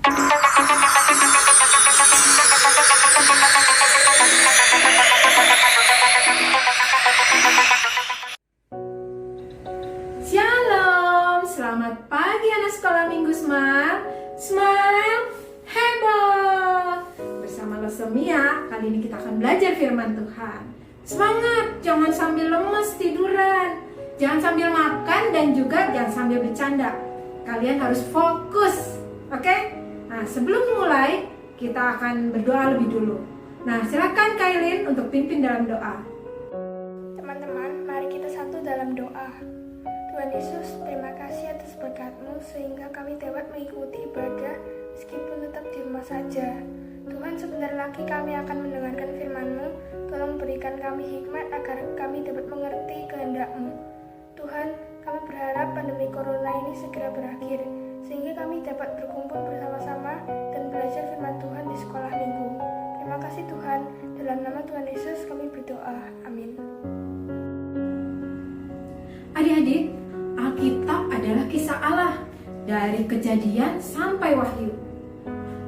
Shalom, selamat pagi anak sekolah Minggu Smile. Smile, heboh. Bersama Losomia, kali ini kita akan belajar firman Tuhan. Semangat, jangan sambil lemes tiduran. Jangan sambil makan dan juga jangan sambil bercanda. Kalian harus fokus, oke? Nah, sebelum mulai, kita akan berdoa lebih dulu. Nah, silakan Kailin untuk pimpin dalam doa. Teman-teman, mari kita satu dalam doa. Tuhan Yesus, terima kasih atas berkat-Mu sehingga kami dapat mengikuti ibadah meskipun tetap di rumah saja. Tuhan, sebentar lagi kami akan mendengarkan firman-Mu. Tolong berikan kami hikmat agar kami dapat mengerti kehendak-Mu. Tuhan, kami berharap pandemi corona ini segera berakhir sehingga kami dapat berkumpul bersama-sama dan belajar firman Tuhan di sekolah minggu. Terima kasih Tuhan, dalam nama Tuhan Yesus kami berdoa. Amin. Adik-adik, Alkitab adalah kisah Allah dari Kejadian sampai Wahyu.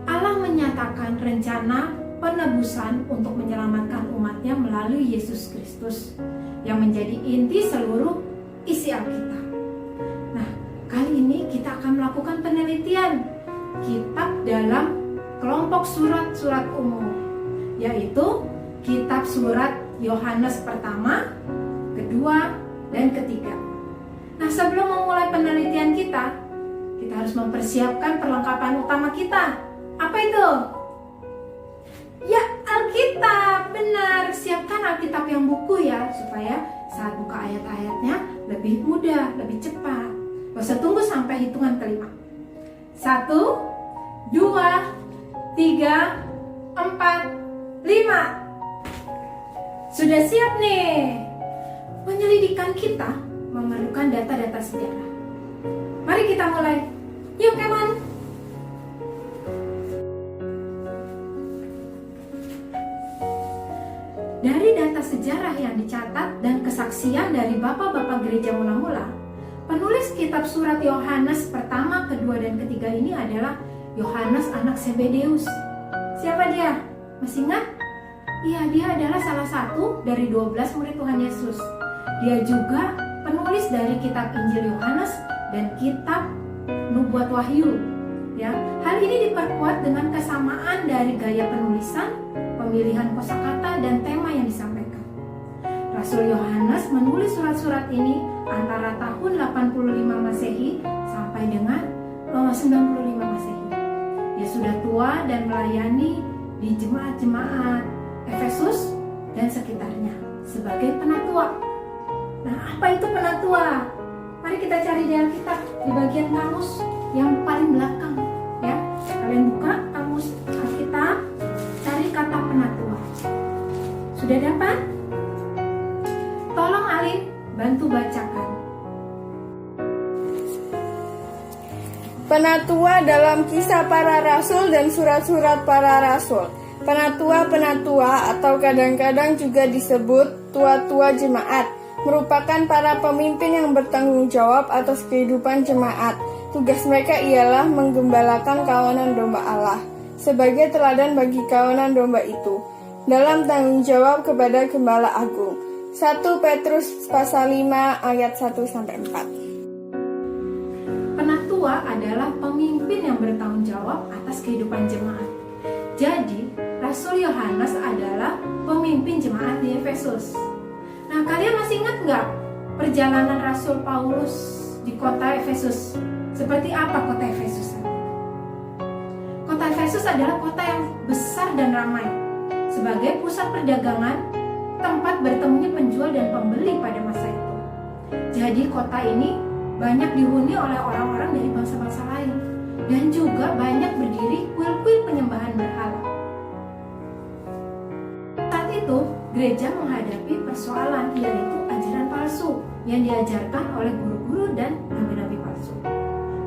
Allah menyatakan rencana penebusan untuk menyelamatkan umatnya melalui Yesus Kristus yang menjadi inti seluruh isi Alkitab. Nah, kali ini kita akan melakukan penelitian kitab dalam kelompok surat-surat umum, yaitu kitab surat Yohanes pertama, kedua, dan ketiga. Nah, sebelum memulai penelitian kita harus mempersiapkan perlengkapan utama kita. Apa itu? Ya, Alkitab. Benar, siapkan Alkitab yang buku ya, supaya saat buka ayat-ayatnya lebih mudah, lebih cepat. Gak usah tunggu sampai hitungan kelima. 1, 2, 3, 4, 5. Sudah siap nih? Penyelidikan kita memerlukan data-data sejarah. Mari kita mulai. Yuk, come on. Dari data sejarah yang dicatat dan kesaksian dari bapak-bapak gereja mula-mula, penulis kitab surat Yohanes pertama, kedua, dan ketiga ini adalah Yohanes anak Zebedeus. Siapa dia? Masih ingat? Iya, dia adalah salah satu dari 12 murid Tuhan Yesus. Dia juga penulis dari kitab Injil Yohanes dan kitab Nubuat Wahyu. Ya, hal ini diperkuat dengan kesamaan dari gaya penulisan, pemilihan kosakata dan tema yang disampaikan. Rasul Yohanes menulis surat-surat ini antara tahun 85 Masehi sampai dengan 95 Masehi. Dia sudah tua dan melayani di jemaat-jemaat Efesus dan sekitarnya sebagai penatua. Nah, apa itu penatua? Mari kita cari di Alkitab di bagian kamus yang paling belakang, ya. Kalian buka kamus Alkitab, cari kata penatua. Sudah dapat? Tolong Alin bantu bacakan. Penatua dalam kisah para rasul dan surat-surat para rasul. Penatua-penatua atau kadang-kadang juga disebut tua-tua jemaat merupakan para pemimpin yang bertanggung jawab atas kehidupan jemaat. Tugas mereka ialah menggembalakan kawanan domba Allah sebagai teladan bagi kawanan domba itu dalam tanggung jawab kepada Gembala Agung. 1 Petrus pasal 5 ayat 1-4. Penatua adalah pemimpin yang bertanggung jawab atas kehidupan jemaat. Jadi, Rasul Yohanes adalah pemimpin jemaat di Efesus. Nah, kalian masih ingat nggak perjalanan Rasul Paulus di kota Efesus? Seperti apa kota Efesus? Kota Efesus adalah kota yang besar dan ramai. Sebagai pusat perdagangan, tempat bertemunya penjual dan pembeli pada masa itu. Jadi kota ini banyak dihuni oleh orang-orang dari bangsa-bangsa lain. Dan juga banyak berdiri kuil-kuil penyembahan berhala. Saat itu, gereja menghadapi persoalan, yaitu ajaran palsu yang diajarkan oleh guru-guru dan nabi-nabi palsu.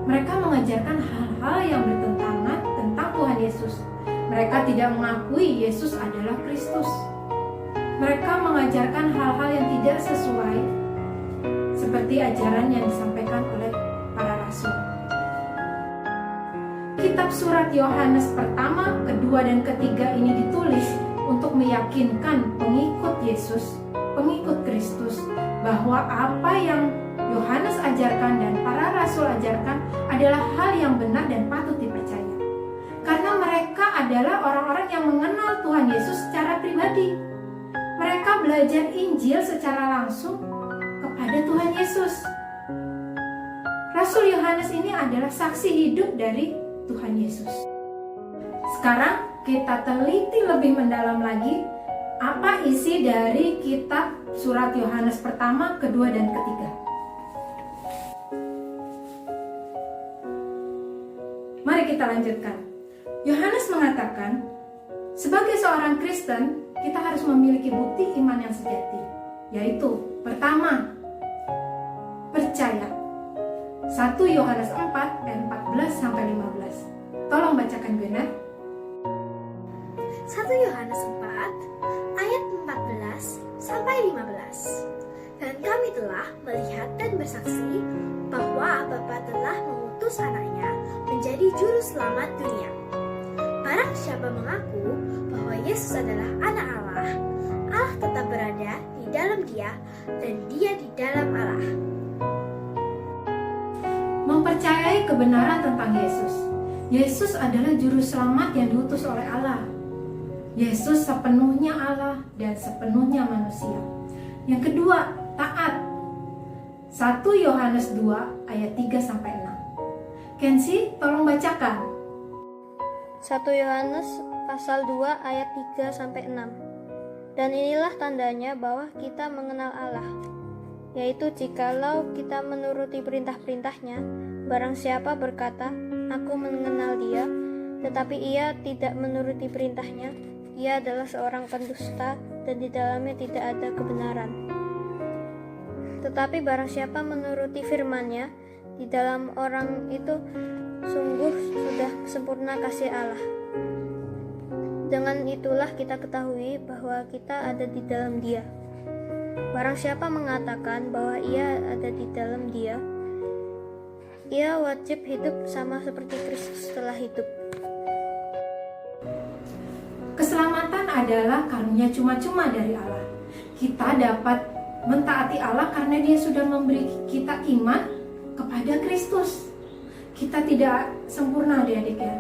Mereka mengajarkan hal-hal yang bertentangan tentang Tuhan Yesus. Mereka tidak mengakui Yesus adalah Kristus. Mereka mengajarkan hal-hal yang tidak sesuai seperti ajaran yang disampaikan oleh para rasul. Kita Kitab surat Yohanes pertama, kedua, dan ketiga ini ditulis untuk meyakinkan pengikut Yesus, pengikut Kristus, bahwa apa yang Yohanes ajarkan dan para rasul ajarkan adalah hal yang benar dan patut dipercaya. Karena mereka adalah orang-orang yang mengenal Tuhan Yesus secara pribadi. Mereka belajar Injil secara langsung kepada Tuhan Yesus. Rasul Yohanes ini adalah saksi hidup dari Tuhan Yesus. Sekarang kita teliti lebih mendalam lagi apa isi dari kitab surat Yohanes pertama, kedua, dan ketiga. Mari kita lanjutkan. Yohanes mengatakan, sebagai seorang Kristen, kita harus memiliki bukti iman yang sejati, yaitu pertama, percaya. 1 Yohanes 4 ayat 14-15. Tolong bacakan Gwenar. 1 Yohanes 4 ayat 14-15. Dan kami telah melihat dan bersaksi bahwa Bapa telah mengutus anaknya menjadi juru selamat dunia. Barang siapa mengaku bahwa Yesus adalah anak Allah, Allah tetap berada di dalam dia dan dia di dalam Allah. Mempercayai kebenaran tentang Yesus. Yesus adalah juru selamat yang diutus oleh Allah. Yesus sepenuhnya Allah dan sepenuhnya manusia. Yang kedua, taat. 1 Yohanes 2 ayat 3-6. Kenzi, tolong bacakan. 1 Yohanes pasal 2 ayat 3-6. Dan inilah tandanya bahwa kita mengenal Allah, yaitu jikalau kita menuruti perintah-perintahnya. Barang siapa berkata, aku mengenal dia, tetapi ia tidak menuruti perintahnya, ia adalah seorang pendusta dan di dalamnya tidak ada kebenaran. Tetapi barang siapa menuruti firman-Nya, di dalam orang itu sungguh sudah sempurna kasih Allah. Dengan itulah kita ketahui bahwa kita ada di dalam Dia. Barang siapa mengatakan bahwa ia ada di dalam Dia, ia wajib hidup sama seperti Kristus telah hidup. Keselamatan adalah karunia cuma-cuma dari Allah. Kita dapat mentaati Allah karena Dia sudah memberi kita iman kepada Kristus. Kita tidak sempurna, adik-adik ya,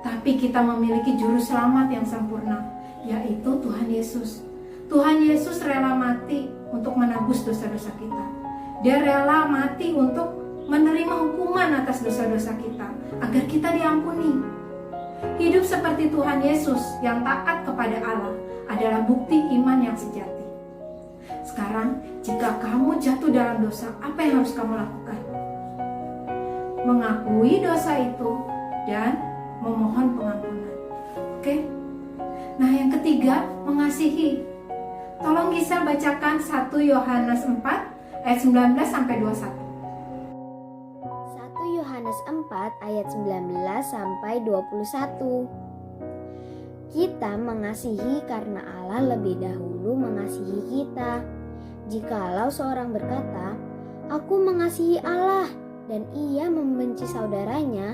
tapi kita memiliki juru selamat yang sempurna, yaitu Tuhan Yesus. Tuhan Yesus rela mati untuk menebus dosa-dosa kita. Dia rela mati untuk menerima hukuman atas dosa-dosa kita, agar kita diampuni. Hidup seperti Tuhan Yesus yang taat kepada Allah adalah bukti iman yang sejati. Sekarang, jika kamu jatuh dalam dosa, apa yang harus kamu lakukan? Mengakui dosa itu dan memohon pengampunan. Oke? Nah, yang ketiga, mengasihi. Tolong Gisel bacakan 1 Yohanes 4 ayat 19-21. 1 Yohanes 4 ayat 19-21. Kita mengasihi karena Allah lebih dahulu mengasihi kita. Jikalau seorang berkata, aku mengasihi Allah, dan ia membenci saudaranya,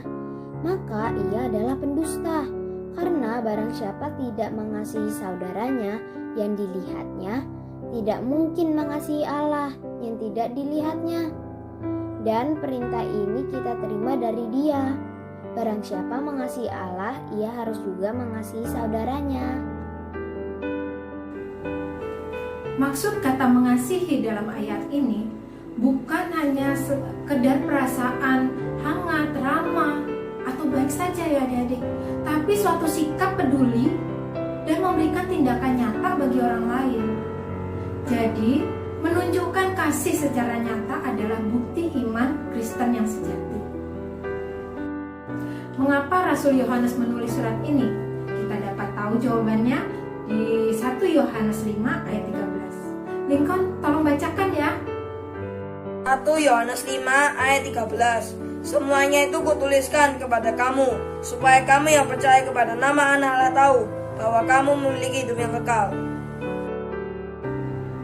maka ia adalah pendusta. Karena barang siapa tidak mengasihi saudaranya yang dilihatnya, tidak mungkin mengasihi Allah yang tidak dilihatnya. Dan perintah ini kita terima dari Dia. Barang siapa mengasihi Allah, ia harus juga mengasihi saudaranya. Maksud kata mengasihi dalam ayat ini bukan hanya sekedar perasaan hangat, ramah, atau baik saja ya adik-adik, tapi suatu sikap peduli dan memberikan tindakan nyata bagi orang lain. Jadi, menunjukkan kasih secara nyata adalah bukti iman Kristen yang sejati. Mengapa Rasul Yohanes menulis surat ini? Kita dapat tahu jawabannya di 1 Yohanes 5 ayat 13. Lincoln, tolong bacakan ya. 1 Yohanes 5 ayat 13. Semuanya itu kutuliskan kepada kamu, supaya kamu yang percaya kepada nama Anak Allah tahu bahwa kamu memiliki hidup yang kekal.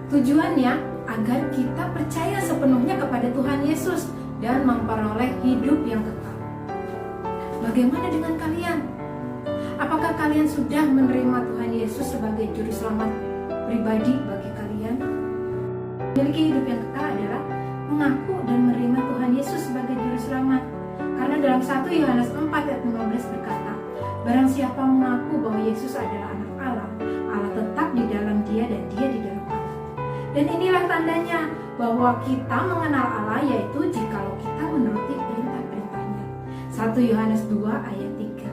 Tujuannya agar kita percaya sepenuhnya kepada Tuhan Yesus dan memperoleh hidup yang kekal. bagaimana dengan kalian? Apakah kalian sudah menerima Tuhan Yesus sebagai juru selamat pribadi bagi kalian? Memiliki hidup yang kekal adalah mengaku dan menerima Tuhan Yesus sebagai juru selamat. Karena dalam 1 Yohanes 4 ayat 15 berkata, barang siapa mengaku bahwa Yesus adalah anak Allah, Allah tetap di dalam dia dan dia di dalam Allah. Dan inilah tandanya bahwa kita mengenal Allah, yaitu jikalau kita menuruti perintah-perintahnya. 1 Yohanes 2 ayat 3.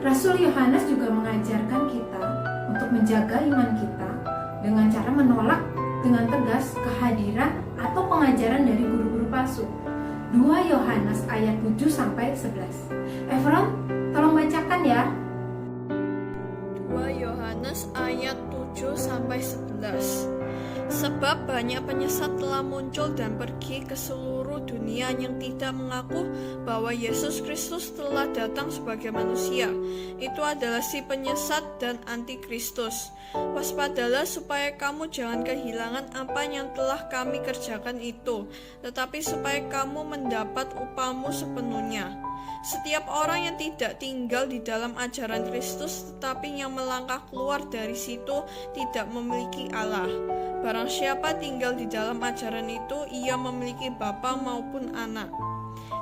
Rasul Yohanes juga mengajarkan kita untuk menjaga iman kita dengan cara menolak dengan tegas kehadiran atau pengajaran dari guru-guru palsu. 2 Yohanes ayat 7 sampai 11. Efron, tolong bacakan ya. 2 Yohanes ayat 7 sampai 11. Sebab banyak penyesat telah muncul dan pergi ke seluruh dunia yang tidak mengaku bahwa Yesus Kristus telah datang sebagai manusia. Itu adalah si penyesat dan antikristus. Waspadalah supaya kamu jangan kehilangan apa yang telah kami kerjakan itu, tetapi supaya kamu mendapat upahmu sepenuhnya. Setiap orang yang tidak tinggal di dalam ajaran Kristus tetapi yang melangkah keluar dari situ tidak memiliki Allah. Barang siapa tinggal di dalam ajaran itu, ia memiliki bapa maupun anak.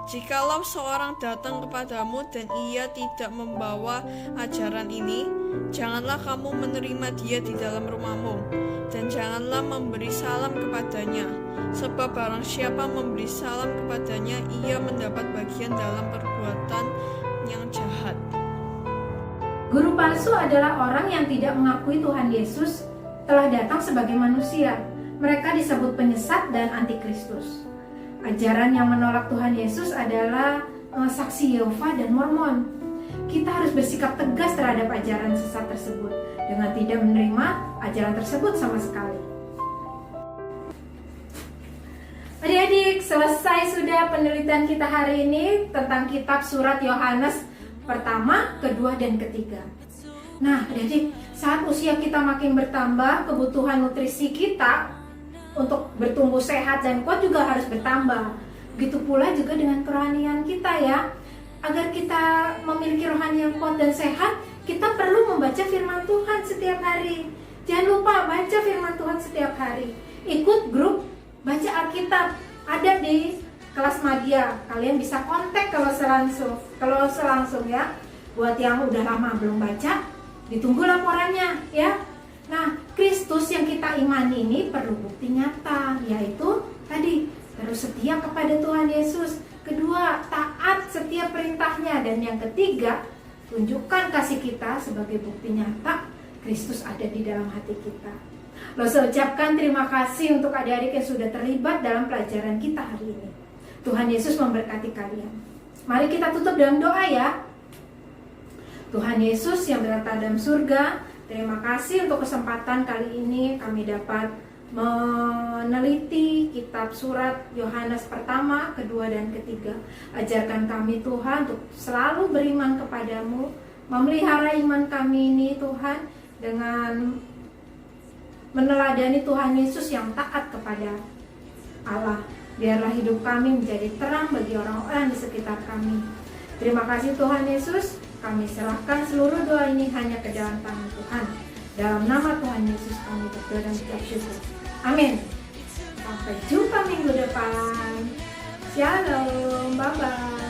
Jikalau seorang datang kepadamu dan ia tidak membawa ajaran ini, janganlah kamu menerima dia di dalam rumahmu, dan janganlah memberi salam kepadanya. Sebab barang siapa memberi salam kepadanya, ia mendapat bagian dalam perbuatan yang jahat. Guru palsu adalah orang yang tidak mengakui Tuhan Yesus telah datang sebagai manusia. Mereka disebut penyesat dan antikristus. Ajaran yang menolak Tuhan Yesus adalah saksi Yehova dan Mormon. Kita harus bersikap tegas terhadap ajaran sesat tersebut dengan tidak menerima ajaran tersebut sama sekali. Adik-adik, selesai sudah penelitian kita hari ini tentang kitab surat Yohanes pertama, kedua, dan ketiga. Nah, adik-adik, saat usia kita makin bertambah, kebutuhan nutrisi kita untuk bertumbuh sehat dan kuat juga harus bertambah. Begitu pula juga dengan kerohanian kita ya. Agar kita memiliki rohani yang kuat dan sehat, kita perlu membaca firman Tuhan setiap hari. Jangan lupa baca firman Tuhan setiap hari. Ikut grup baca Alkitab, ada di kelas media. Kalian bisa kontak kalau selangsung ya. Buat yang udah lama belum baca, ditunggu laporannya ya. Nah, Kristus yang kita imani ini perlu bukti nyata, yaitu tadi terus setia kepada Tuhan Yesus. Kedua, taat setiap perintahnya. Dan yang ketiga, tunjukkan kasih kita sebagai bukti nyata Kristus ada di dalam hati kita. Lalu saya ucapkan terima kasih untuk adik-adik yang sudah terlibat dalam pelajaran kita hari ini. Tuhan Yesus memberkati kalian. Mari kita tutup dalam doa ya. Tuhan Yesus yang berada dalam surga, terima kasih untuk kesempatan kali ini kami dapat meneliti kitab surat Yohanes pertama, kedua, dan ketiga. Ajarkan kami Tuhan untuk selalu beriman kepadamu, memelihara iman kami ini Tuhan dengan meneladani Tuhan Yesus yang taat kepada Allah. Biarlah hidup kami menjadi terang bagi orang-orang di sekitar kami. Terima kasih Tuhan Yesus. Kami serahkan seluruh doa ini hanya ke dalam tangan Tuhan. Dalam nama Tuhan Yesus kami berdoa dan ucap syukur. Amin. Sampai jumpa minggu depan. Shalom. Bye-bye.